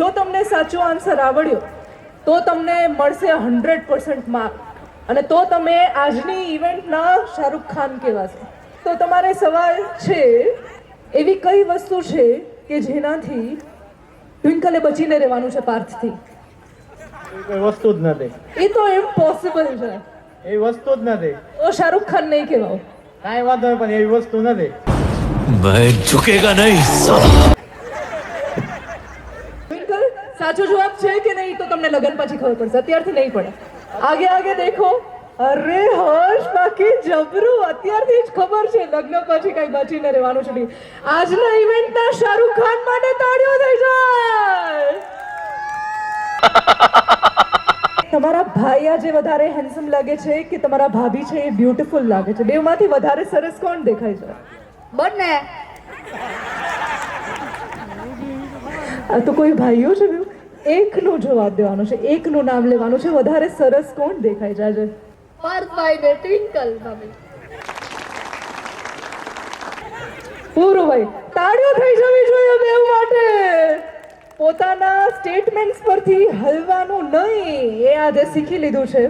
જો તમને સાચો આન્સર આવડ્યો તો તમને મળશે 100% માર્ક અને તો તમે આજની ઇવેન્ટના શાહરુખ ખાન કહેવાશો. તો તમારે સવાલ છે, એવી કઈ વસ્તુ છે કે જેનાથી ટ્વિંકલે બચીને રહેવાનું છે પાર્થથી? કોઈ વસ્તુ જ નથી. એ તો ઇમ્પોસિબલ છે. એ વસ્તુ જ નથી. તો શાહરુખ ખાન નહીં કહેવાય. કાંઈ વાંધો નહીં, પણ એવી વસ્તુ નથી. मैं झुकेगा नहीं. ટ્વિંકલ, સાચો જવાબ છે કે નહીં તો તમને લગન પછી ખબર પડશે, અત્યારથી નહીં પડે. આગે આગે દેખો. અરે હર્ષ, બાકી જબરું, અત્યારથી જ ખબર છે લગ્ન પછી કઈ બચીને રહેવાનું છે નહીં. આજના ઇવેન્ટના શાહરુખ ખાન માટે તાળીઓ થઈ જાય. તમારા ભાઈ આજે વધારે હેન્ડસમ લાગે છે કે તમારા ભાભી છે એ બ્યુટીફુલ લાગે છે? બેમાંથી વધારે સરસ કોણ દેખાય છે? બંને. આ તો કોઈ ભાઈઓ છે? એકનો જવાબ દેવાનો છે, એકનું નામ લેવાનું છે. વધારે સરસ કોણ દેખાય છે આજે? પાર્થભાઈ ને ટ્વિંકલ ભાભી. પૂરું ભાઈ, તાળીઓ થઈ જવી જોઈએ બેવ માટે. પોતાના સ્ટેટમેન્ટ્સ પરથી હલવાનું નહીં, એ આજે શીખી લીધું છે.